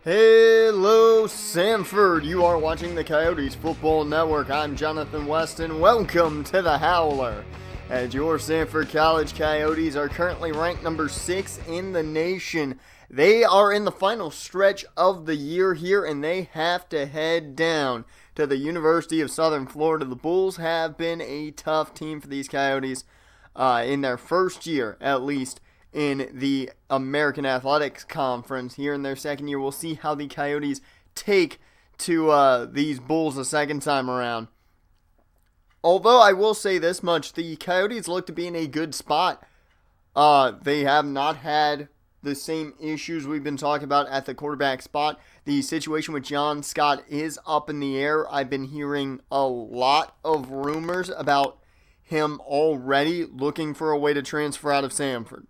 Hello, Sanford. You are watching the Coyotes Football Network. I'm Jonathan Weston. Welcome to the Howler. As your Sanford College Coyotes are currently ranked number 6 in the nation. They are in the final stretch of the year here, and they have to head down to the University of Southern Florida. The Bulls have been a tough team for these Coyotes in their first year, at least, in the American Athletics Conference. Here in their second year, we'll see how the Coyotes take to these Bulls the second time around. Although I will say this much, the Coyotes look to be in a good spot. They have not had the same issues we've been talking about at the quarterback spot. The situation with John Scott is up in the air. I've been hearing a lot of rumors about him already looking for a way to transfer out of Sanford.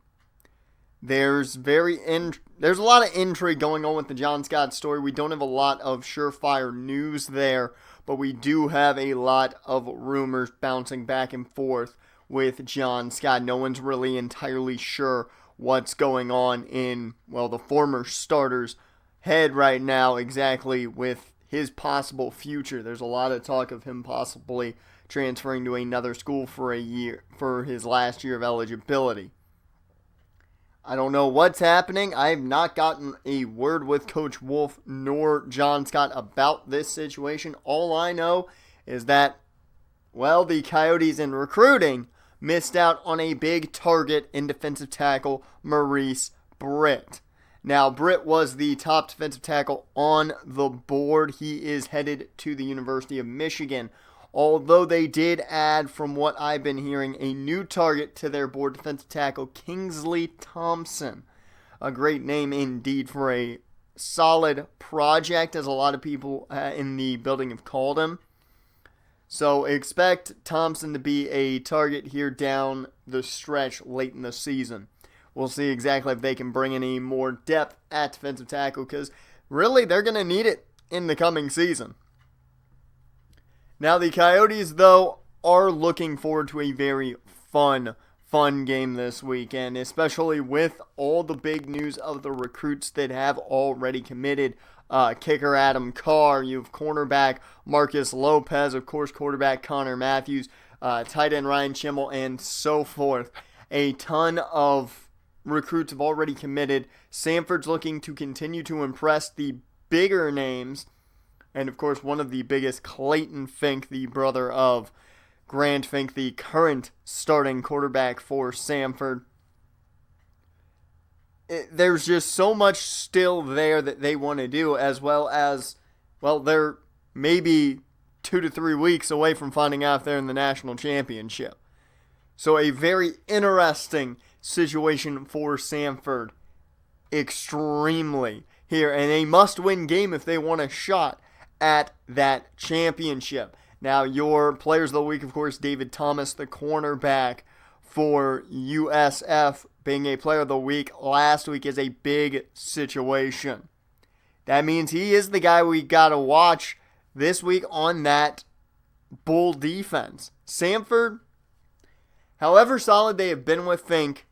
There's a lot of intrigue going on with the John Scott story. We don't have a lot of surefire news there, but we do have a lot of rumors bouncing back and forth with John Scott. No one's really entirely sure what's going on in, the former starter's head right now exactly with his possible future. There's a lot of talk of him possibly transferring to another school for a year, for his last year of eligibility. I don't know what's happening. I have not gotten a word with Coach Wolf nor John Scott about this situation. All I know is that, the Coyotes in recruiting missed out on a big target in defensive tackle Maurice Britt. Now, Britt was the top defensive tackle on the board. He is headed to the University of Michigan. Although they did add, from what I've been hearing, a new target to their board, defensive tackle Kingsley Thompson. A great name indeed for a solid project, as a lot of people in the building have called him. So expect Thompson to be a target here down the stretch late in the season. We'll see exactly if they can bring any more depth at defensive tackle, because really they're going to need it in the coming season. Now, the Coyotes, though, are looking forward to a very fun game this weekend, especially with all the big news of the recruits that have already committed. Kicker Adam Carr, you have cornerback Marcus Lopez, of course, quarterback Connor Matthews, tight end Ryan Chimmel, and so forth. A ton of recruits have already committed. Sanford's looking to continue to impress the bigger names. And, of course, one of the biggest, Clayton Fink, the brother of Grant Fink, the current starting quarterback for Sanford. There's just so much still there that they want to do, as well as, they're maybe 2 to 3 weeks away from finding out if they're in the national championship. So a very interesting situation for Sanford. Extremely here. And a must-win game if they want a shot at that championship. Now, your players of the week, of course, David Thomas, the cornerback for USF, being a player of the week last week, is a big situation. That means he is the guy we got to watch this week on that Bull defense. Sanford, however solid they have been with Fink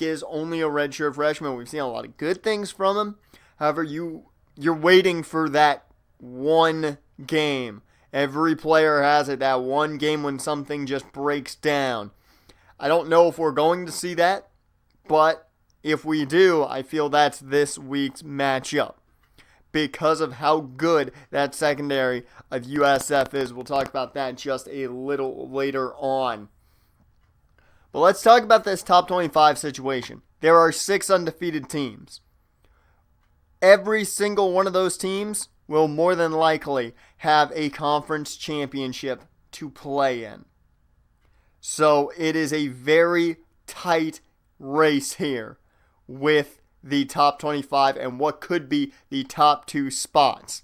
is only a redshirt freshman. We've seen a lot of good things from him. However, you're waiting for that one game. Every player has it, that one game when something just breaks down. I don't know if we're going to see that, but if we do, I feel that's this week's matchup because of how good that secondary of USF is. We'll talk about that just a little later on. But let's talk about this top 25 situation. There are 6 undefeated teams. Every single one of those teams will more than likely have a conference championship to play in. So it is a very tight race here with the top 25 and what could be the top 2 spots.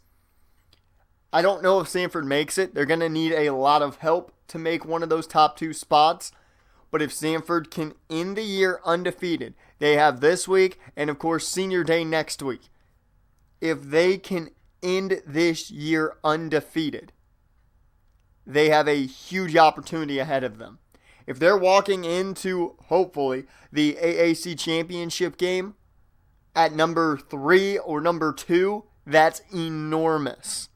I don't know if Sanford makes it. They're going to need a lot of help to make one of those top 2 spots. But if Sanford can end the year undefeated, they have this week and, of course, Senior Day next week. If they can end this year undefeated, they have a huge opportunity ahead of them. If they're walking into, hopefully, the AAC championship game at number 3 or number 2, that's enormous.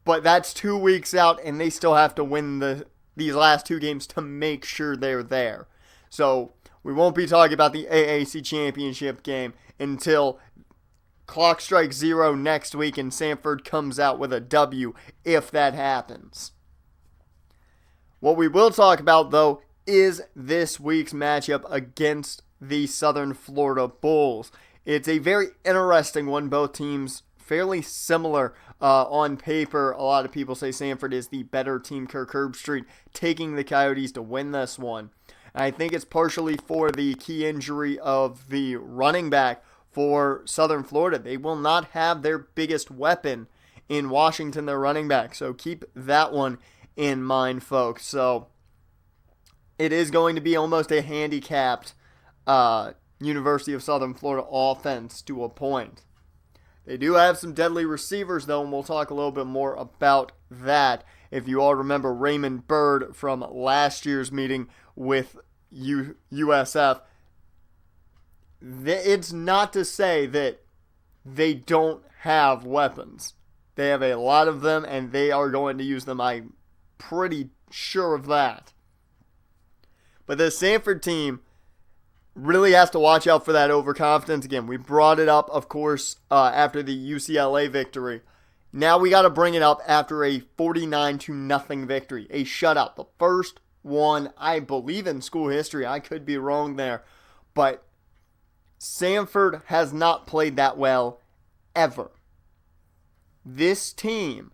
But that's 2 weeks out, and they still have to win these last 2 games to make sure they're there. So we won't be talking about the AAC championship game until clock strikes 0 next week and Sanford comes out with a W, if that happens. What we will talk about, though, is this week's matchup against the Southern Florida Bulls. It's a very interesting one. Both teams fairly similar on paper. A lot of people say Sanford is the better team. Kirk Herbstreit taking the Coyotes to win this one. And I think it's partially for the key injury of the running back for Southern Florida. They will not have their biggest weapon in Washington, their running back. So keep that one in mind, folks. So it is going to be almost a handicapped University of Southern Florida offense to a point. They do have some deadly receivers, though, and we'll talk a little bit more about that. If you all remember Raymond Bird from last year's meeting with USF, it's not to say that they don't have weapons. They have a lot of them, and they are going to use them. I'm pretty sure of that. But the Sanford team really has to watch out for that overconfidence. Again, we brought it up, of course, after the UCLA victory. Now we got to bring it up after a 49-0 victory, a shutout. The first one, I believe, in school history. I could be wrong there. But Sanford has not played that well ever. This team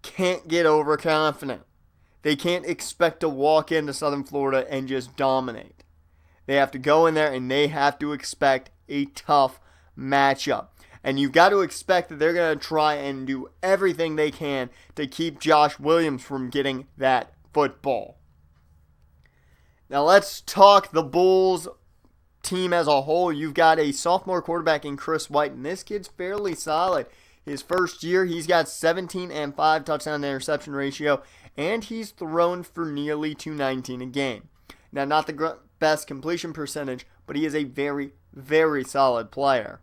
can't get overconfident. They can't expect to walk into Southern Florida and just dominate. They have to go in there and they have to expect a tough matchup. And you've got to expect that they're going to try and do everything they can to keep Josh Williams from getting that football. Now let's talk the Bulls team as a whole. You've got a sophomore quarterback in Chris White, and this kid's fairly solid. His first year, he's got 17 and 5 touchdown to interception ratio, and he's thrown for nearly 219 a game. Now, not the best completion percentage, but he is a very, very solid player.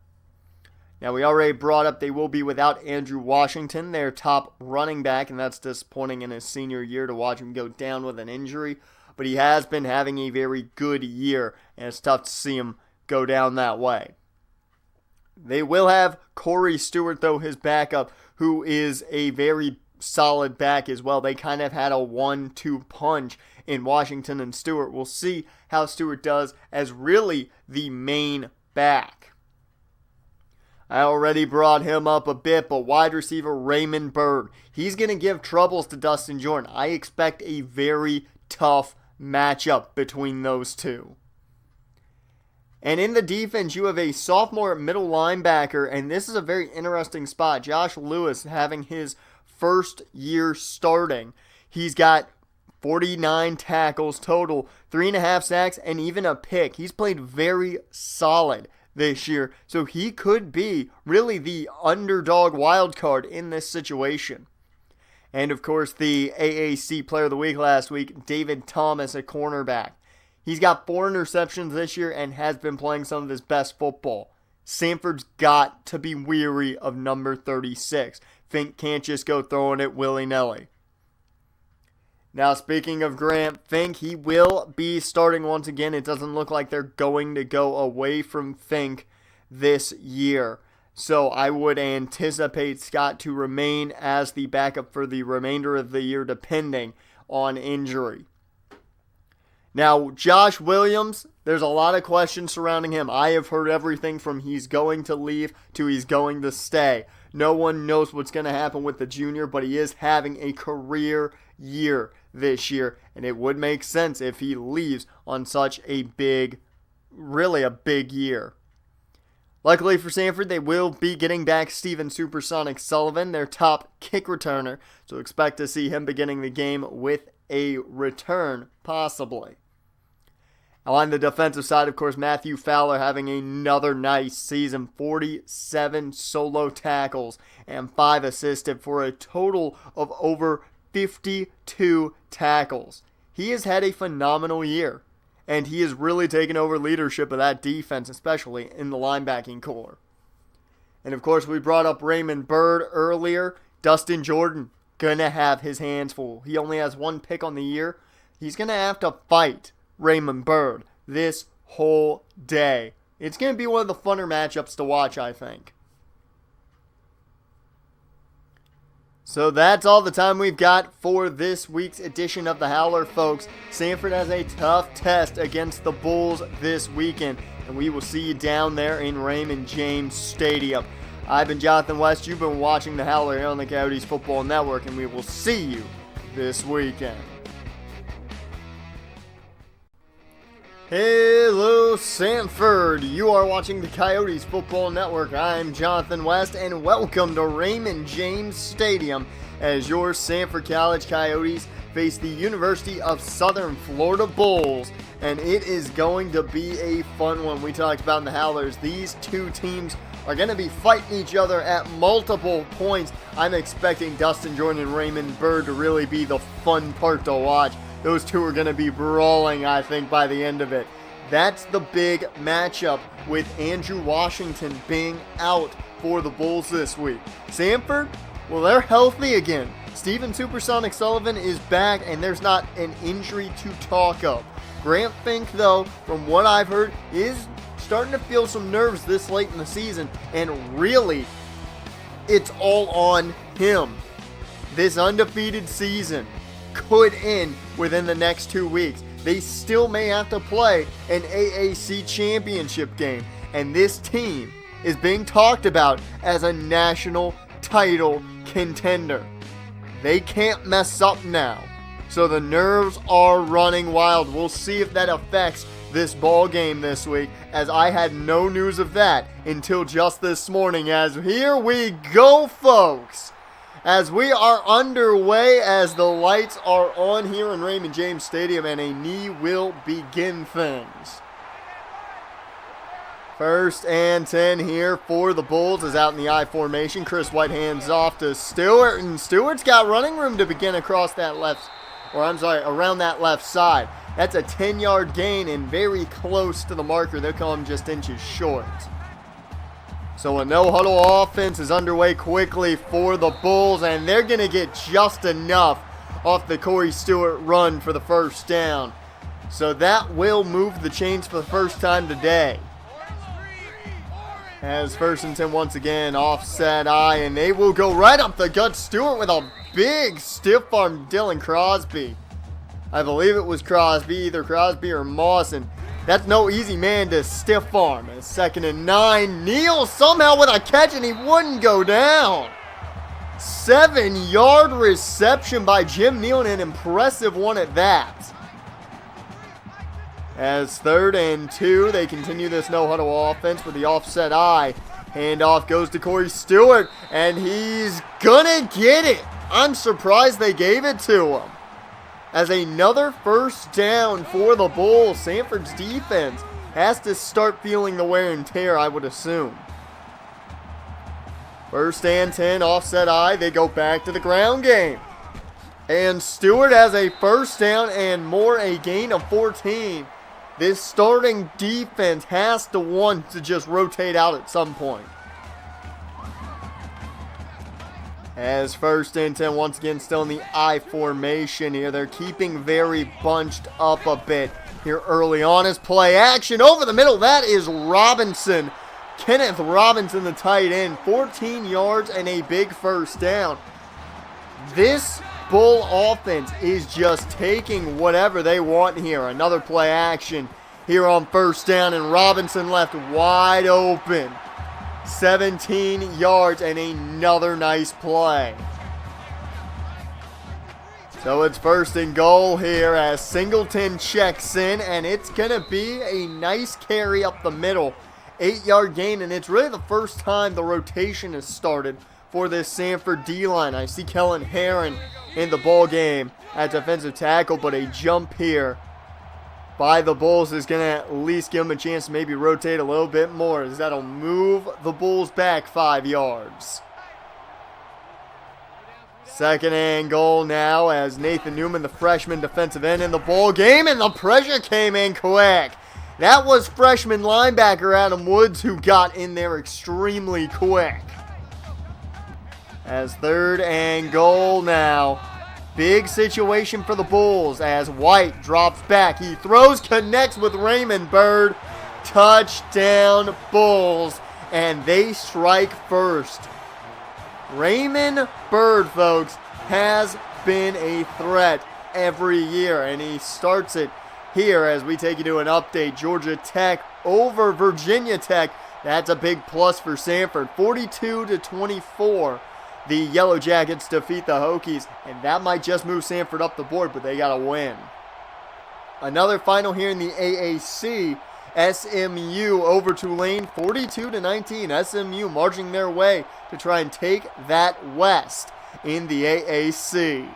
Now, we already brought up they will be without Andrew Washington, their top running back, and that's disappointing in his senior year to watch him go down with an injury. But he has been having a very good year, and it's tough to see him go down that way. They will have Corey Stewart, though, his backup, who is a very solid back as well. They kind of had a 1-2 punch in Washington and Stewart. We'll see how Stewart does as really the main back. I already brought him up a bit, but wide receiver Raymond Bird, he's going to give troubles to Dustin Jordan. I expect a very tough matchup between those two. And in the defense, you have a sophomore middle linebacker, and this is a very interesting spot. Josh Lewis having his first year starting. He's got 49 tackles total, 3.5 sacks, and even a pick. He's played very solid this year, so he could be really the underdog wild card in this situation. And of course, the AAC Player of the Week last week, David Thomas, a cornerback. He's got 4 interceptions this year and has been playing some of his best football. Sanford's got to be weary of number 36. Fink can't just go throwing it willy-nilly. Now, speaking of Grant Fink, he will be starting once again. It doesn't look like they're going to go away from Fink this year. So I would anticipate Scott to remain as the backup for the remainder of the year, depending on injury. Now, Josh Williams, there's a lot of questions surrounding him. I have heard everything from he's going to leave to he's going to stay. No one knows what's going to happen with the junior, but he is having a career year this year, and it would make sense if he leaves on such a big year. Luckily for Sanford, they will be getting back Steven Supersonic Sullivan, their top kick returner, so expect to see him beginning the game with a return, possibly. On the defensive side, of course, Matthew Fowler having another nice season, 47 solo tackles and 5 assisted for a total of over 52 tackles. He has had a phenomenal year, and he is really taking over leadership of that defense, especially in the linebacking core. And of course, we brought up Raymond Byrd earlier. Dustin Jordan gonna have his hands full. He only has one pick on the year. He's gonna have to fight Raymond Byrd this whole day. It's gonna be one of the funner matchups to watch, I think. So that's all the time we've got for this week's edition of the Howler, folks. Sanford has a tough test against the Bulls this weekend, and we will see you down there in Raymond James Stadium. I've been Jonathan West. You've been watching the Howler here on the Coyotes Football Network, and we will see you this weekend. Hello, Sanford. You are watching the Coyotes Football Network. I'm Jonathan West, and welcome to Raymond James Stadium as your Sanford College Coyotes face the University of Southern Florida Bulls. And it is going to be a fun one. We talked about in the Howlers. These two teams are going to be fighting each other at multiple points. I'm expecting Dustin Jordan and Raymond Byrd to really be the fun part to watch. Those two are going to be brawling, I think, by the end of it. That's the big matchup with Andrew Washington being out for the Bulls this week. Sanford, well, they're healthy again. Steven Supersonic Sullivan is back, and there's not an injury to talk of. Grant Fink, though, from what I've heard, is starting to feel some nerves this late in the season, and really, it's all on him. This undefeated season could end within the next 2 weeks. They still may have to play an AAC championship game, and this team is being talked about as a national title contender. They can't mess up now, so the nerves are running wild. We'll see if that affects this ball game this week, as I had no news of that until just this morning. As here we go, folks, as we are underway, as the lights are on here in Raymond James Stadium, and a knee will begin things. 1st and 10 here for the Bulls is out in the I formation. Chris White hands off to Stewart, and Stewart's got running room to begin across that around that left side. That's a 10-yard gain and very close to the marker. They'll come just inches short. So a no-huddle offense is underway quickly for the Bulls, and they're going to get just enough off the Corey Stewart run for the first down. So that will move the chains for the first time today. As 1st and 10 once again, offset eye, and they will go right up the gut. Stewart with a big stiff arm Dylan Crosby. I believe it was Crosby, either Crosby or Mawson. That's no easy man to stiff arm. And 2nd and 9. Neal somehow with a catch, and he wouldn't go down. 7-yard reception by Jim Neal, and an impressive one at that. As 3rd and 2, they continue this no-huddle offense with the offset eye. Handoff goes to Corey Stewart, and he's gonna get it. I'm surprised they gave it to him. As another first down for the Bulls, Sanford's defense has to start feeling the wear and tear, I would assume. 1st and 10, offset eye, they go back to the ground game. And Stewart has a first down and more, a gain of 14. This starting defense has to want to just rotate out at some point. As 1st and 10, once again, still in the I formation here. They're keeping very bunched up a bit here early on as play action over the middle. That is Robinson. Kenneth Robinson, the tight end. 14 yards and a big first down. This Bull offense is just taking whatever they want here. Another play action here on 1st down, and Robinson left wide open. 17 yards and another nice play. So it's 1st and goal here as Singleton checks in, and it's going to be a nice carry up the middle. 8-yard gain, and it's really the first time the rotation has started for this Sanford D-line. I see Kellen Herron in the ball game at defensive tackle, but a jump here by the Bulls is going to at least give them a chance to maybe rotate a little bit more, as that'll move the Bulls back 5 yards. Second and goal now as Nathan Newman, the freshman defensive end, in the ball game, and the pressure came in quick. That was freshman linebacker Adam Woods who got in there extremely quick. As third and goal now. Big situation for the Bulls as White drops back. He throws, connects with Raymond Bird. Touchdown Bulls, and they strike first. Raymond Bird, folks, has been a threat every year, and he starts it here as we take you to an update. Georgia Tech over Virginia Tech. That's a big plus for Sanford. 42-24. The Yellow Jackets defeat the Hokies, and that might just move Sanford up the board, but they got to win. Another final here in the AAC. SMU over Tulane, 42-19. SMU marching their way to try and take that West in the AAC.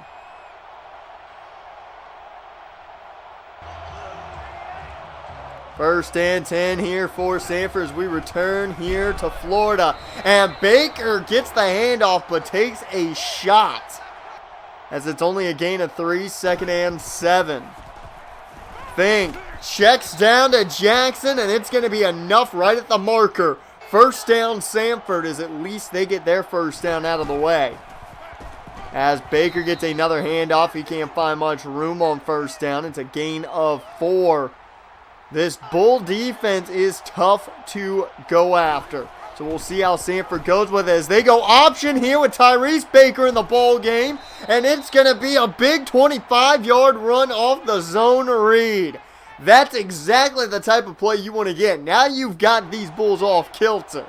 First and 10 here for Sanford as we return here to Florida. And Baker gets the handoff but takes a shot as it's only a gain of 3, second and 7. Fink checks down to Jackson, and it's going to be enough right at the marker. First down Sanford, as at least they get their first down out of the way. As Baker gets another handoff, he can't find much room on first down. It's a gain of 4. This Bull defense is tough to go after. So we'll see how Sanford goes with it as they go option here with Tyrese Baker in the ball game. And it's going to be a big 25-yard run off the zone read. That's exactly the type of play you want to get. Now you've got these Bulls off kilter.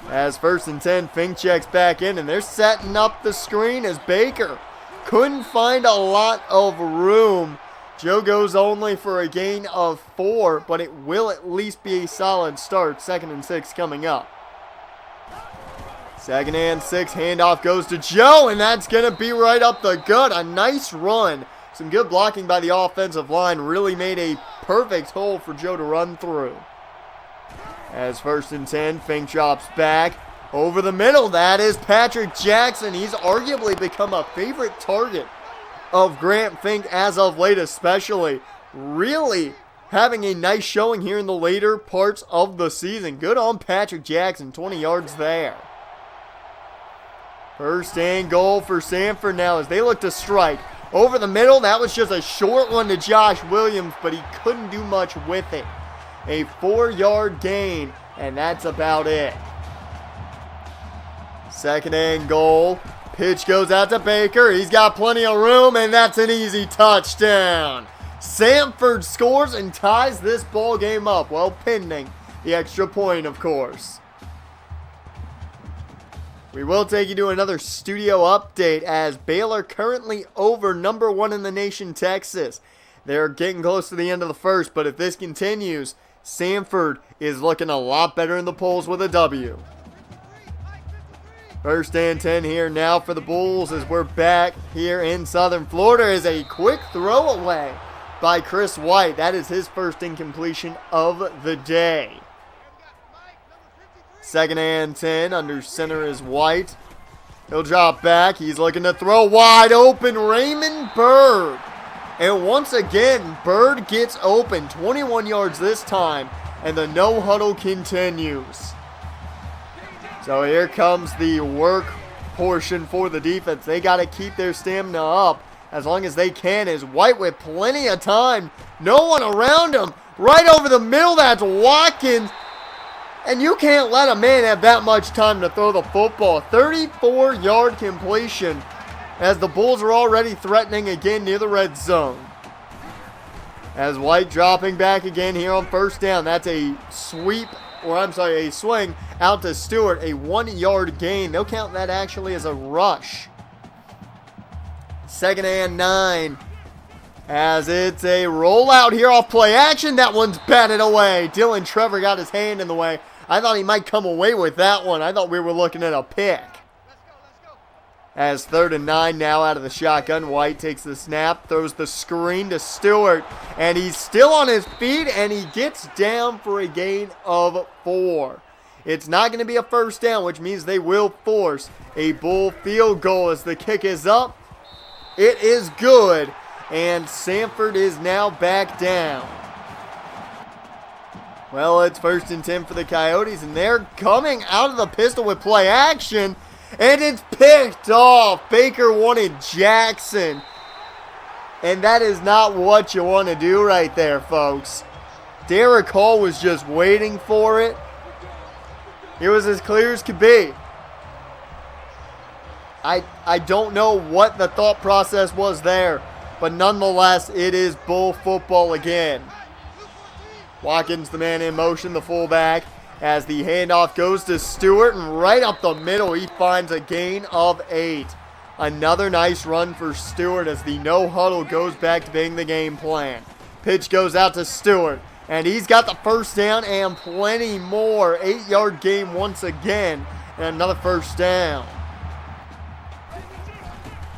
As first and 10, Fink checks back in, and they're setting up the screen as Baker couldn't find a lot of room. Joe goes only for a gain of 4, but it will at least be a solid start. Second and 6 coming up. Second and 6, handoff goes to Joe, and that's going to be right up the gut. A nice run. Some good blocking by the offensive line really made a perfect hole for Joe to run through. As first and 10, Fink drops back. Over the middle, that is Patrick Jackson. He's arguably become a favorite target of Grant Fink as of late, especially. Really having a nice showing here in the later parts of the season. Good on Patrick Jackson, 20 yards there. First and goal for Sanford now as they look to strike. Over the middle, that was just a short one to Josh Williams, but he couldn't do much with it. A 4-yard gain, and that's about it. Second and goal. Pitch goes out to Baker. He's got plenty of room, and that's an easy touchdown. Sanford scores and ties this ball game up, well, pending the extra point, of course. We will take you to another studio update as Baylor currently over number 1 in the nation, Texas. They're getting close to the end of the first, but if this continues, Sanford is looking a lot better in the polls with a W. First and 10 here now for the Bulls as we're back here in Southern Florida. Is a quick throwaway by Chris White. That is his first incompletion of the day. Second and 10, under center is White. He'll drop back. He's looking to throw wide open. Raymond Bird. And once again, Bird gets open. 21 yards this time. And the no huddle continues. So here comes the work portion for the defense. They got to keep their stamina up as long as they can. Is White with plenty of time. No one around him. Right over the middle, that's Watkins. And you can't let a man have that much time to throw the football. 34-yard completion as the Bulls are already threatening again near the red zone. As White dropping back again here on first down. That's a swing out to Stewart. A 1-yard gain. They'll count that actually as a rush. Second and 9. As it's a rollout here off play action. That one's batted away. Dylan Trevor got his hand in the way. I thought he might come away with that one. I thought we were looking at a pick. As third and 9 now out of the shotgun. White takes the snap, throws the screen to Stewart. And he's still on his feet, and he gets down for a gain of 4. It's not going to be a first down, which means they will force a Bull field goal as the kick is up. It is good, and Sanford is now back down. Well, it's 1st and 10 for the Coyotes, and they're coming out of the pistol with play action, and it's picked off. Baker wanted Jackson, and that is not what you want to do right there, folks. Derek Hall was just waiting for it. It was as clear as could be. I don't know what the thought process was there, but nonetheless, it is Bull football again. Watkins, the man in motion, the fullback, as the handoff goes to Stewart, and right up the middle, he finds a gain of 8. Another nice run for Stewart as the no huddle goes back to being the game plan. Pitch goes out to Stewart, and he's got the first down and plenty more. 8-yard gain once again, and another first down.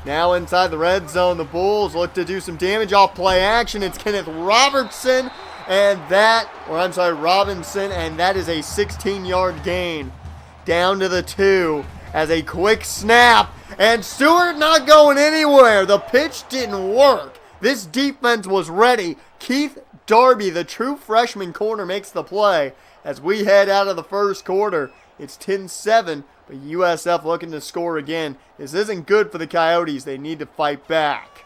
Now inside the red zone, the Bulls look to do some damage off play action. It's Kenneth Robinson, and that is a 16-yard gain. Down to the 2 as a quick snap, and Stewart not going anywhere. The pitch didn't work. This defense was ready. Keith Darby, the true freshman corner, makes the play as we head out of the first quarter. It's 10-7, but USF looking to score again. This isn't good for the Coyotes. They need to fight back.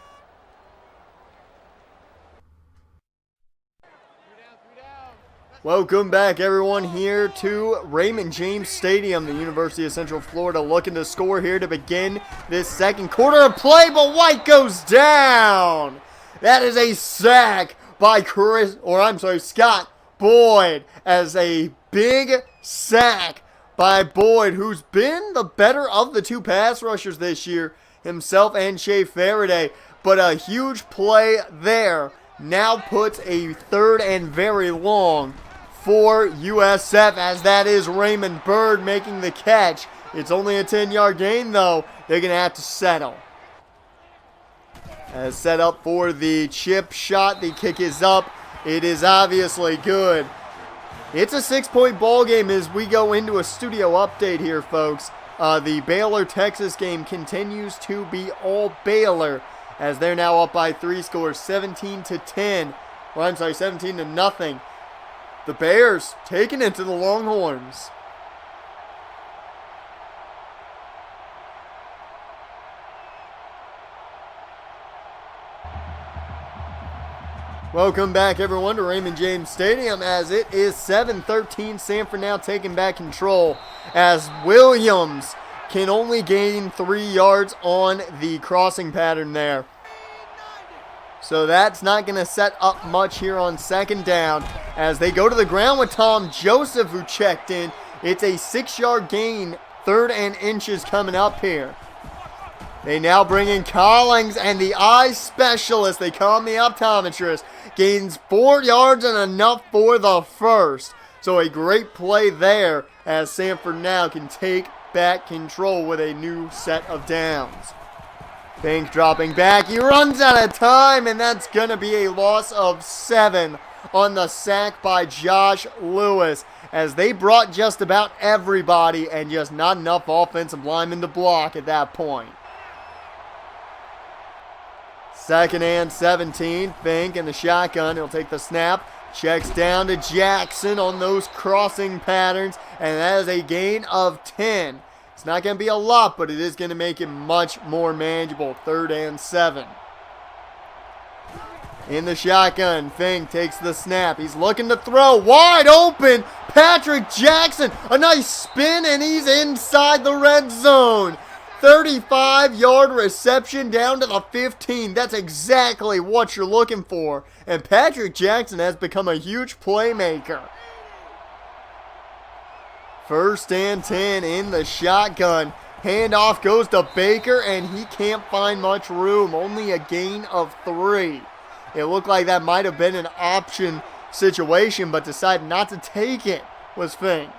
Welcome back, everyone, here to Raymond James Stadium, the University of Central Florida, looking to score here to begin this second quarter of play, but White goes down. That is a sack by Scott Boyd, as a big sack by Boyd, who's been the better of the 2 pass rushers this year, himself and Shea Faraday, but a huge play there now puts a 3rd and very long for USF, as that is Raymond Bird making the catch. It's only a 10-yard gain, though. They're going to have to settle. As set up for the chip shot, the kick is up. It is obviously good. It's a 6-point ball game as we go into a studio update here, folks. The Baylor-Texas game continues to be all Baylor, as they're now up by 3 scores, 17-10. 17-0. The Bears taking it to the Longhorns. Welcome back, everyone, to Raymond James Stadium, as it is 7-13. Sanford now taking back control, as Williams can only gain 3 yards on the crossing pattern there. So that's not going to set up much here on 2nd down, as they go to the ground with Tom Joseph, who checked in. It's a 6-yard gain, 3rd and inches coming up here. They now bring in Collins, and the eye specialist, they call him the optometrist, gains 4 yards and enough for the first. So a great play there, as Sanford now can take back control with a new set of downs. Fink dropping back. He runs out of time, and that's going to be a loss of 7 on the sack by Josh Lewis, as they brought just about everybody and just not enough offensive linemen to block at that point. 2nd and 17. Fink in the shotgun. He'll take the snap. Checks down to Jackson on those crossing patterns, and that is a gain of 10. It's not going to be a lot, but it is going to make it much more manageable. 3rd and 7. In the shotgun, Fink takes the snap. He's looking to throw. Wide open. Patrick Jackson. A nice spin, and he's inside the red zone. 35-yard reception down to the 15. That's exactly what you're looking for. And Patrick Jackson has become a huge playmaker. 1st and 10 in the shotgun. Handoff goes to Baker, and he can't find much room. Only a gain of 3. It looked like that might have been an option situation, but decided not to take it was Fink.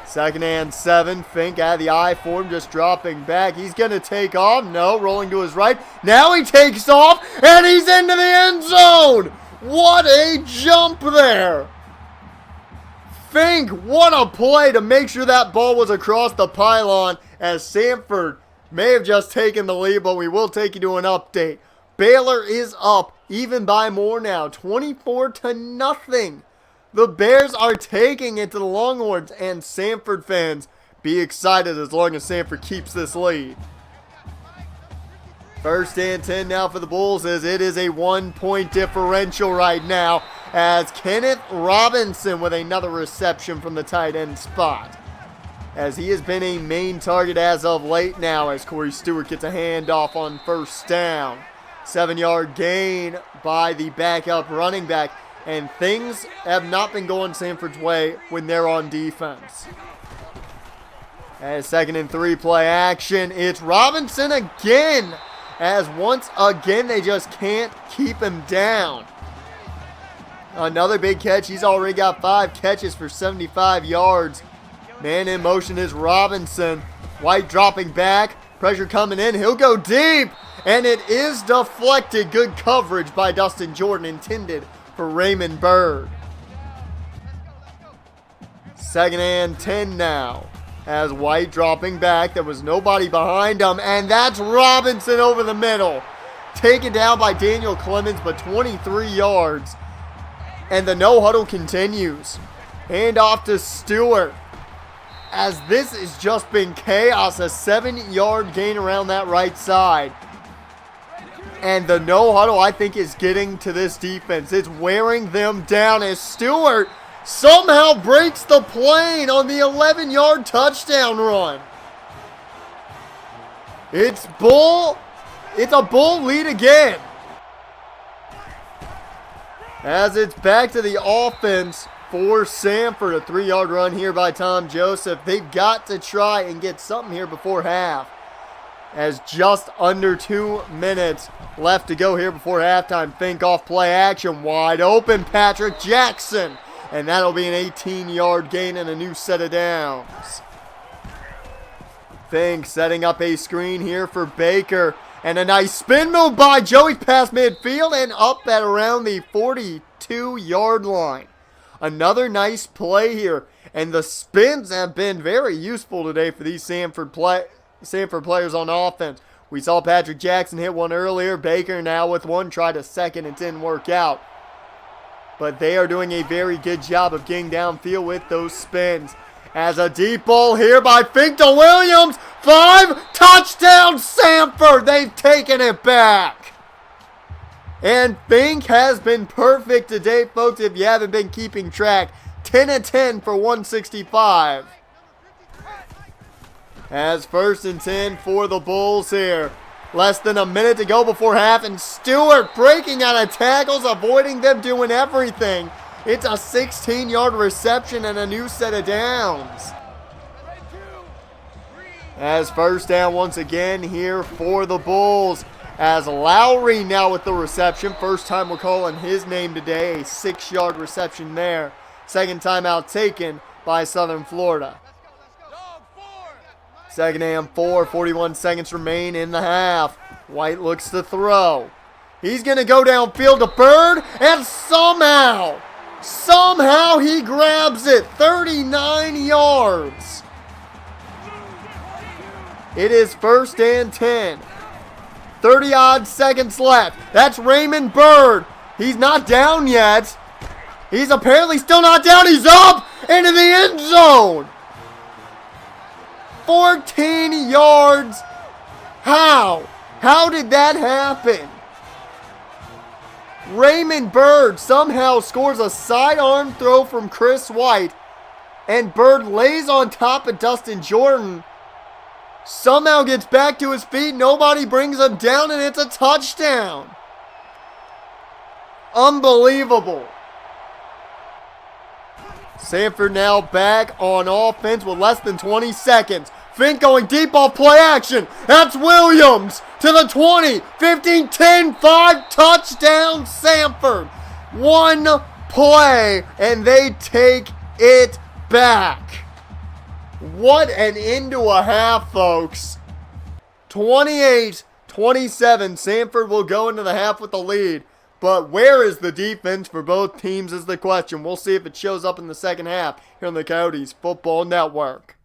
2nd and 7. Fink out of the I form, just dropping back. He's going to take off. No, rolling to his right. Now he takes off, and he's into the end zone. What a jump there. Fink, what a play to make sure that ball was across the pylon, as Sanford may have just taken the lead, but we will take you to an update. Baylor is up even by more now, 24-0. The Bears are taking it to the Longhorns, and Sanford fans, be excited as long as Sanford keeps this lead. 1st and 10 now for the Bulls, as it is a 1-point differential right now, as Kenneth Robinson with another reception from the tight end spot, as he has been a main target as of late now, as Corey Stewart gets a handoff on 1st down. 7-yard gain by the backup running back, and things have not been going Sanford's way when they're on defense. As 2nd and 3 play action, it's Robinson again, as once again they just can't keep him down. Another big catch. He's already got 5 catches for 75 yards. Man in motion is Robinson. White dropping back. Pressure coming in. He'll go deep. And it is deflected. Good coverage by Dustin Jordan, intended for Raymond Byrd. 2nd and 10 now, as White dropping back. There was nobody behind him, and that's Robinson over the middle. Taken down by Daniel Clemens, but 23 yards. And the no huddle continues. Hand off to Stewart, as this has just been chaos. A 7-yard gain around that right side. And the no huddle, I think, is getting to this defense. It's wearing them down, as Stewart somehow breaks the plane on the 11-yard touchdown run. It's a Bull lead again, as it's back to the offense for Sanford. A 3-yard run here by Tom Joseph. They've got to try and get something here before half, as just under 2 minutes left to go here before halftime. Fink off play action, wide open, Patrick Jackson. And that'll be an 18-yard gain and a new set of downs. Fink setting up a screen here for Baker. And a nice spin move by Joey past midfield and up at around the 42-yard line. Another nice play here. And the spins have been very useful today for these Sanford players on offense. We saw Patrick Jackson hit one earlier. Baker now with one. Tried a second. It didn't work out. But they are doing a very good job of getting downfield with those spins. As a deep ball here by Fink to Williams. 5 touchdowns Sanford. They've taken it back. And Fink has been perfect today, folks, if you haven't been keeping track. 10 of 10 for 165. As 1st and 10 for the Bulls here. Less than a minute to go before half, and Stewart breaking out of tackles, avoiding them doing everything. It's a 16-yard reception and a new set of downs. As 1st down once again here for the Bulls, as Lowry now with the reception. First time we're calling his name today. A 6-yard reception there. 2nd timeout taken by Southern Florida. 2nd and 4, 41 seconds remain in the half. White looks to throw. He's going to go downfield to Byrd, and somehow he grabs it. 39 yards. It is 1st and 10. 30-odd seconds left. That's Raymond Byrd. He's not down yet. He's apparently still not down. He's up into the end zone. 14 yards. How? How did that happen? Raymond Byrd somehow scores a sidearm throw from Chris White, and Byrd lays on top of Dustin Jordan. Somehow gets back to his feet. Nobody brings him down, and it's a touchdown. Unbelievable. Sanford now back on offense with less than 20 seconds. Fink going deep off play action. That's Williams to the 20, 15, 10, 5, touchdown Sanford. One play, and they take it back. What an end to a half, folks. 28-27, Sanford will go into the half with the lead. But where is the defense for both teams is the question. We'll see if it shows up in the second half here on the Coyotes Football Network.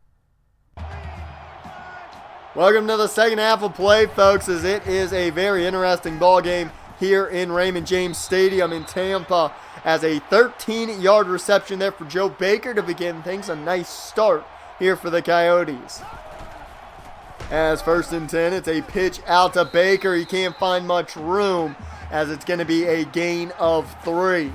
Welcome to the second half of play, folks, as it is a very interesting ball game here in Raymond James Stadium in Tampa, as a 13-yard reception there for Joe Baker to begin things. A nice start here for the Coyotes. As 1st and 10, it's a pitch out to Baker. He can't find much room, as it's going to be a gain of 3.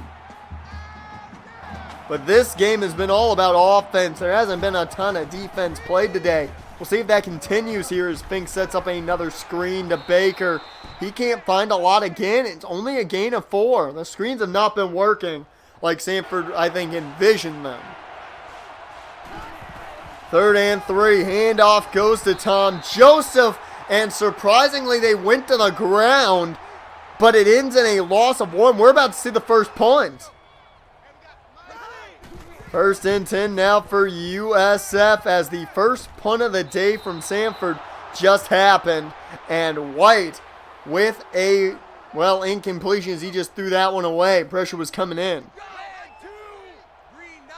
But this game has been all about offense. There hasn't been a ton of defense played today. We'll see if that continues here as Fink sets up another screen to Baker. He can't find a lot again. It's only a gain of 4. The screens have not been working like Sanford, I think, envisioned them. 3rd and 3. Handoff goes to Tom Joseph. And surprisingly, they went to the ground. But it ends in a loss of 1. We're about to see the first punt. 1st and 10 now for USF, as the first punt of the day from Sanford just happened. And White with a, incompletion as he just threw that one away. Pressure was coming in.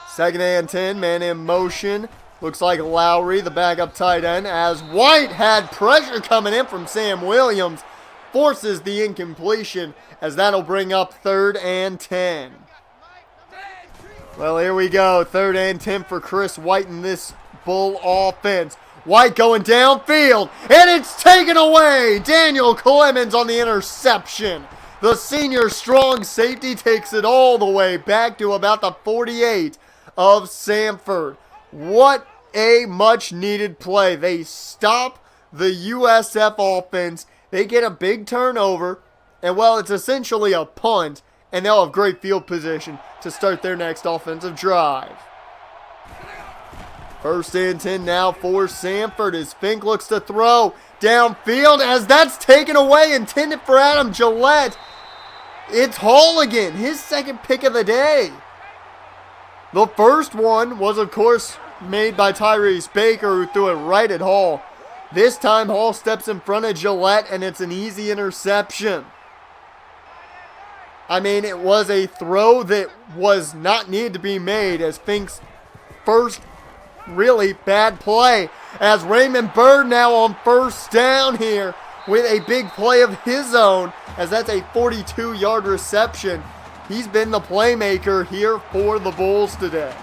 2nd and 10, man in motion. Looks like Lowry, the backup tight end, as White had pressure coming in from Sam Williams. Forces the incompletion, as that'll bring up 3rd and 10. Well, here we go. 3rd and 10 for Chris White in this Bull offense. White going downfield, and it's taken away. Daniel Clemens on the interception. The senior strong safety takes it all the way back to about the 48 of Sanford. What a much-needed play. They stop the USF offense. They get a big turnover, and, it's essentially a punt, and they'll have great field position to start their next offensive drive. 1st and 10 now for Sanford as Fink looks to throw downfield, as that's taken away, intended for Adam Gillette. It's Hall again, his second pick of the day. The first one was, of course, made by Tyrese Baker, who threw it right at Hall. This time, Hall steps in front of Gillette, and it's an easy interception. I mean, it was a throw that was not needed to be made, as Fink's first really bad play. As Raymond Bird now on 1st down here with a big play of his own, as that's a 42-yard reception. He's been the playmaker here for the Bulls today.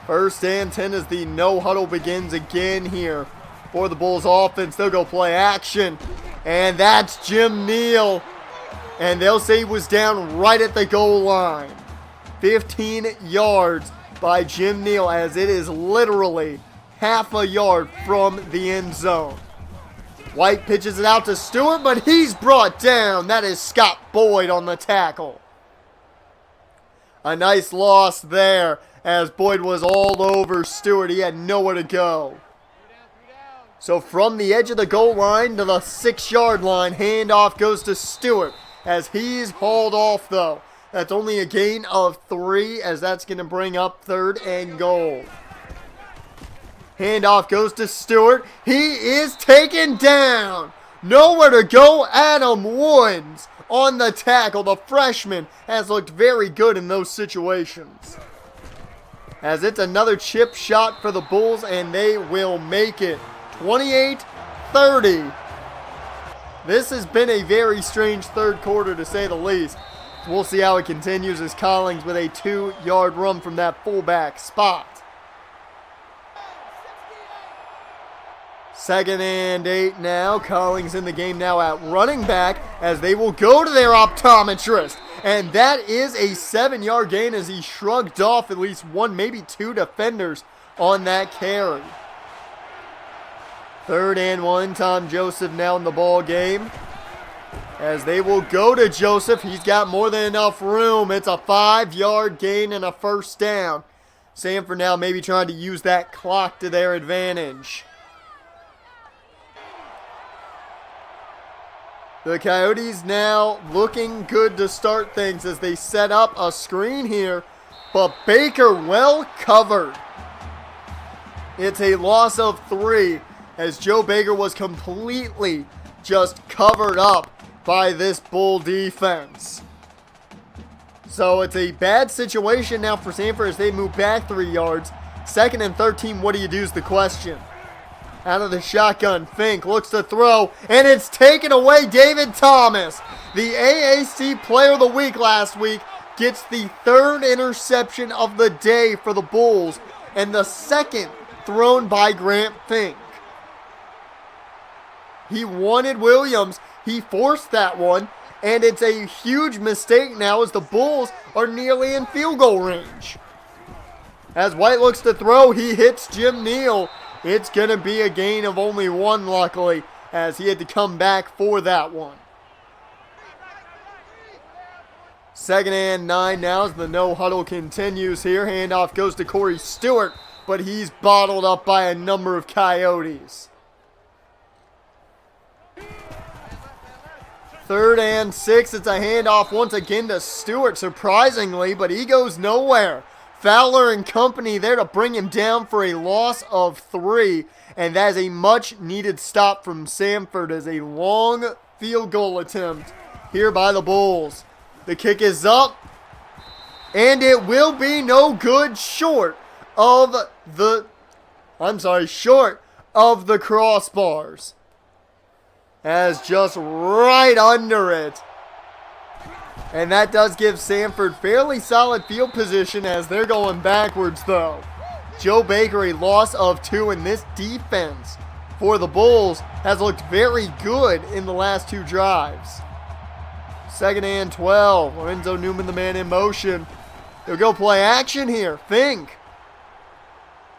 1st and 10 as the no huddle begins again here for the Bulls offense. They'll go play action, and that's Jim Neal. And they'll say he was down right at the goal line. 15 yards by Jim Neal, as it is literally half a yard from the end zone. White pitches it out to Stewart, but he's brought down. That is Scott Boyd on the tackle. A nice loss there, as Boyd was all over Stewart. He had nowhere to go. So from the edge of the goal line to the 6-yard line, handoff goes to Stewart, as he's hauled off, though. That's only a gain of 3, as that's going to bring up 3rd and goal. Handoff goes to Stewart. He is taken down. Nowhere to go. Adam Woods on the tackle. The freshman has looked very good in those situations. As it's another chip shot for the Bulls, and they will make it. 28-30. This has been a very strange third quarter, to say the least. We'll see how it continues, as Collins with a 2-yard run from that fullback spot. 2nd and 8 now. Collins in the game now at running back, as they will go to their optometrist. And that is a 7-yard gain, as he shrugged off at least 1, maybe 2 defenders on that carry. 3rd and 1. Tom Joseph now in the ball game, as they will go to Joseph. He's got more than enough room. It's a 5-yard gain and a 1st down. Sanford now maybe trying to use that clock to their advantage. The Coyotes now looking good to start things, as they set up a screen here, but Baker well covered. It's a loss of 3, as Joe Baker was completely just covered up by this Bull defense. So it's a bad situation now for Sanford as they move back 3 yards. 2nd and 13, what do you do is the question. Out of the shotgun, Fink looks to throw, and it's taken away. David Thomas, the AAC Player of the Week last week, gets the 3rd interception of the day for the Bulls, and the 2nd thrown by Grant Fink. He wanted Williams. He forced that one, and it's a huge mistake now as the Bulls are nearly in field goal range. As White looks to throw, he hits Jim Neal. It's going to be a gain of only 1, luckily, as he had to come back for that one. 2nd and 9 now as the no huddle continues here. Handoff goes to Corey Stewart, but he's bottled up by a number of Coyotes. 3rd and 6, it's a handoff once again to Stewart, surprisingly, but he goes nowhere. Fowler and company there to bring him down for a loss of 3, and that is a much-needed stop from Sanford as a long field goal attempt here by the Bulls. The kick is up, and it will be no good short of the crossbars. As just right under it. And that does give Sanford fairly solid field position as they're going backwards though. Joe Baker, a loss of 2, and this defense for the Bulls has looked very good in the last 2 drives. 2nd and 12. Lorenzo Newman, the man in motion. He'll go play action here. Fink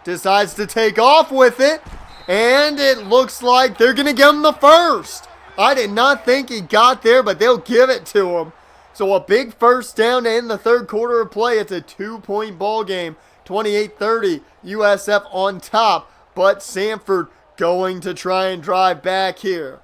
decides to take off with it. And it looks like they're going to give him the 1st. I did not think he got there, but they'll give it to him. So a big 1st down to end the 3rd quarter of play. It's a 2-point ball game. 28-30. USF on top. But Sanford going to try and drive back here.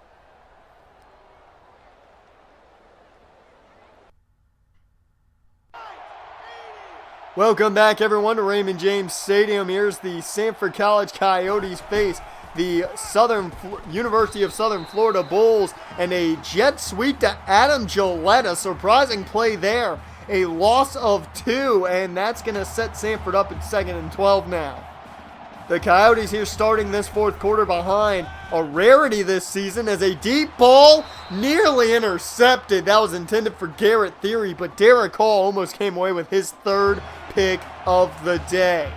Welcome back, everyone, to Raymond James Stadium. Here's the Sanford College Coyotes face the University of Southern Florida Bulls, and a jet sweep to Adam Gillette. A surprising play there. A loss of 2, and that's going to set Sanford up at 2nd and 12 now. The Coyotes here starting this 4th quarter behind. A rarity this season as a deep ball nearly intercepted. That was intended for Garrett Theory, but Derek Hall almost came away with his 3rd pick of the day.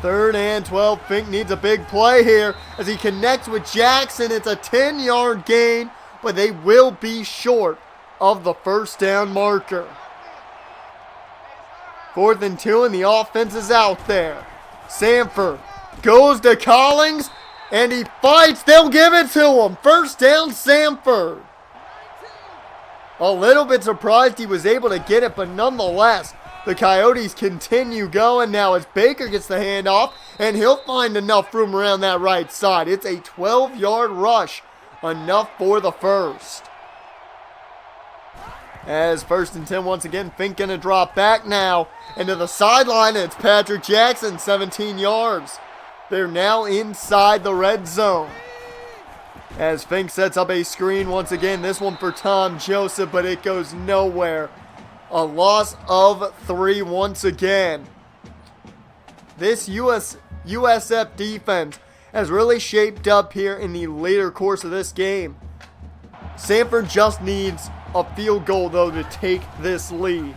3rd and 12. Fink needs a big play here as he connects with Jackson. It's a 10-yard gain, but they will be short of the 1st down marker. 4th and 2, and the offense is out there. Sanford goes to Collins, and he fights. They'll give it to him. 1st down, Sanford. A little bit surprised he was able to get it, but nonetheless, the Coyotes continue going now as Baker gets the handoff, and he'll find enough room around that right side. It's a 12-yard rush, enough for the 1st. As 1st and 10 once again, Fink gonna drop back now into the sideline, and it's Patrick Jackson, 17 yards. They're now inside the red zone. As Fink sets up a screen once again, this one for Tom Joseph, but it goes nowhere. A loss of 3 once again. This USF defense has really shaped up here in the later course of this game. Sanford just needs a field goal, though, to take this lead.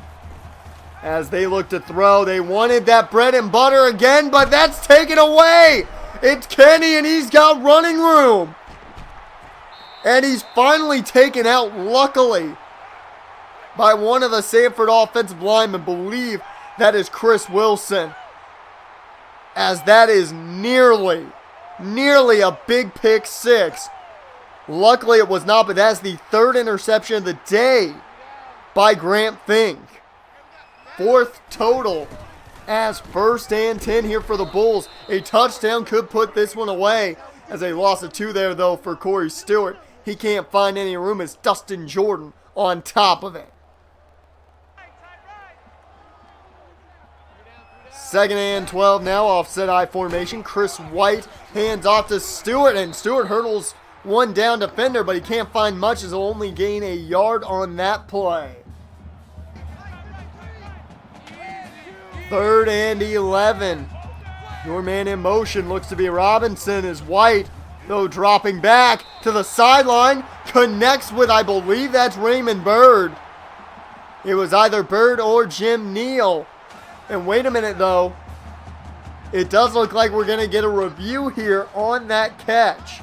As they look to throw, they wanted that bread and butter again, but that's taken away. It's Kenny, and he's got running room. And he's finally taken out, luckily, by one of the Sanford offensive linemen. Believe that is Chris Wilson. As that is nearly a big pick 6. Luckily it was not, but that's the 3rd interception of the day by Grant Fink. 4th total as 1st and 10 here for the Bulls. A touchdown could put this one away as a loss of 2 there, though, for Corey Stewart. He can't find any room as Dustin Jordan on top of it. 2nd and 12 now, offset I formation. Chris White hands off to Stewart, and Stewart hurdles one down defender, but he can't find much as he'll only gain a yard on that play. 3rd and 11. Your man in motion looks to be Robinson as White, though dropping back to the sideline, connects with, I believe that's Raymond Bird. It was either Bird or Jim Neal. And wait a minute though. It does look like we're going to get a review here on that catch.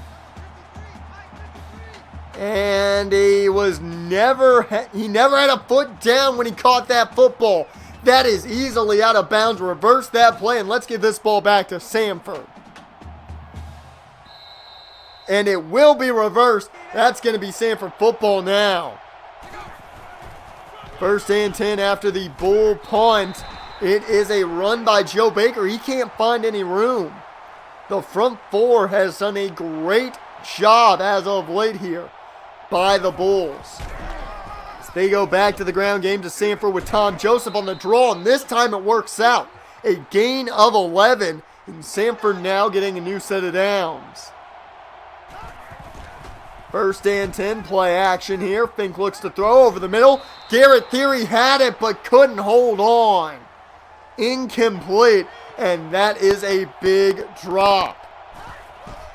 And he never had a foot down when he caught that football. That is easily out of bounds. Reverse that play, and let's get this ball back to Sanford. And it will be reversed. That's going to be Sanford football now. 1st and 10 after the Bull punt. It is a run by Joe Baker. He can't find any room. The front four has done a great job as of late here by the Bulls. They go back to the ground game to Sanford with Tom Joseph on the draw, and this time it works out. A gain of 11, and Sanford now getting a new set of downs. 1st and 10, play action here. Fink looks to throw over the middle. Garrett Theory had it, but couldn't hold on. Incomplete, and that is a big drop.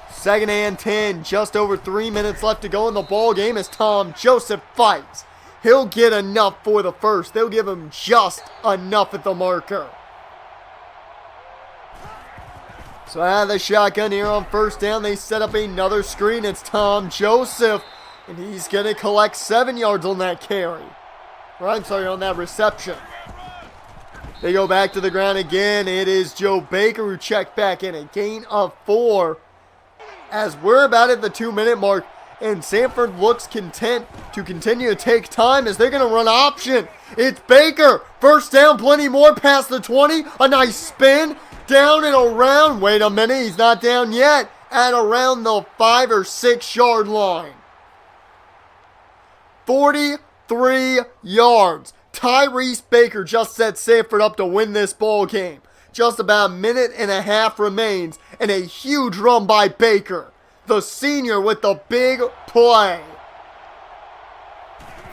2nd and 10, just over 3 minutes left to go in the ball game as Tom Joseph fights. He'll get enough for the first. They'll give him just enough at the marker. So out of the shotgun here on 1st down, they set up another screen. It's Tom Joseph, and he's going to collect 7 yards on that carry. On that reception. They go back to the ground again. It is Joe Baker who checked back in. A gain of 4. As we're about at the 2-minute mark, and Sanford looks content to continue to take time as they're going to run option. It's Baker. 1st down, plenty more past the 20. A nice spin. Down and around. Wait a minute, he's not down yet. At around the 5 or 6 yard line. 43 yards. Tyrese Baker just set Sanford up to win this ball game. Just about a minute and a half remains, and a huge run by Baker, the senior, with the big play.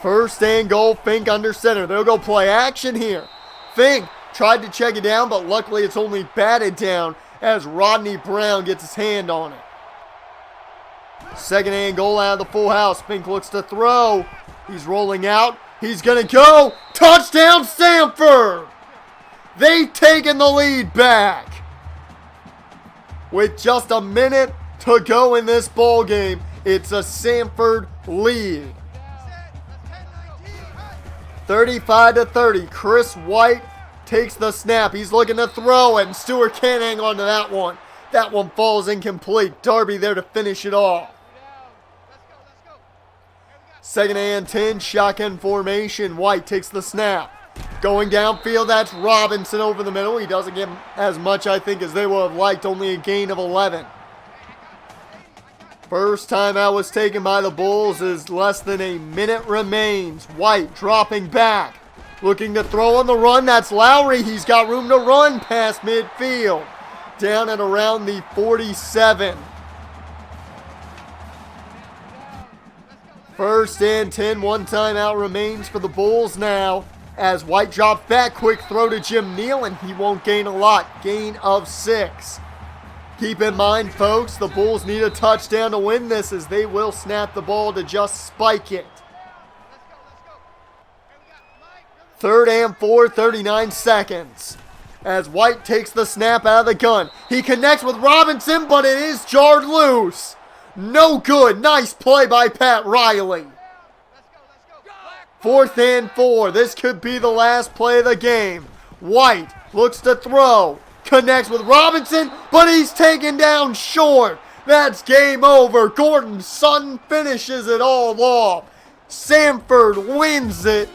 1st and goal, Fink under center. They'll go play action here. Fink tried to check it down, but luckily it's only batted down as Rodney Brown gets his hand on it. 2nd and goal out of the full house. Fink looks to throw. He's rolling out. He's going to go. Touchdown, Sanford! They've taken the lead back. With just a minute to go in this ball game, it's a Sanford lead. 35-30. Chris White takes the snap. He's looking to throw, and Stewart can't hang on to that one. That one falls incomplete. Darby there to finish it off. 2nd and 10, shotgun formation. White takes the snap. Going downfield, that's Robinson over the middle. He doesn't get as much, I think, as they would have liked. Only a gain of 11. First timeout was taken by the Bulls as less than a minute remains. White dropping back. Looking to throw on the run. That's Lowry. He's got room to run past midfield. Down at around the 47. 1st and 10. One timeout remains for the Bulls now. As White drops back, quick throw to Jim Neal, and he won't gain a lot. Gain of 6. Keep in mind, folks, the Bulls need a touchdown to win this, as they will snap the ball to just spike it. 3rd and 4, 39 seconds. As White takes the snap out of the gun. He connects with Robinson, but it is jarred loose. No good. Nice play by Pat Riley. 4th and 4. This could be the last play of the game. White looks to throw. Connects with Robinson, but he's taken down short. That's game over. Gordon Sutton finishes it all off. Sanford wins it.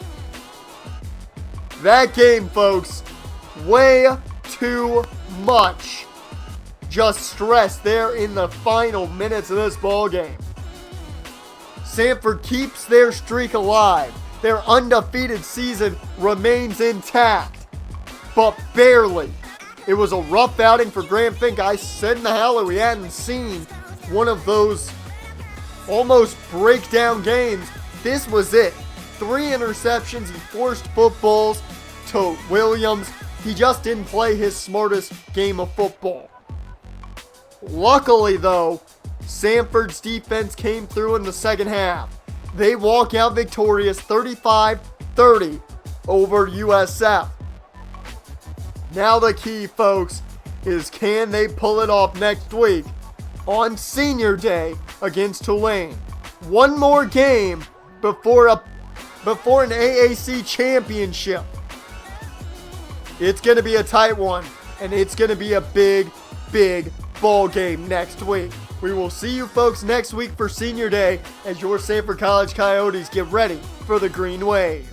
That game, folks, way too much. Just stress there in the final minutes of this ball game. Sanford keeps their streak alive. Their undefeated season remains intact, but barely. It was a rough outing for Grant Fink. I said in the howler we hadn't seen one of those almost break down games. This was it. 3 interceptions. He forced footballs to Williams. He just didn't play his smartest game of football. Luckily, though, Sanford's defense came through in the second half. They walk out victorious 35-30 over USF. Now the key, folks, is can they pull it off next week on Senior Day against Tulane? One more game before an AAC championship. It's going to be a tight one, and it's going to be a big, big ball game next week. We will see you folks next week for Senior Day as your Sanford College Coyotes get ready for the Green Wave.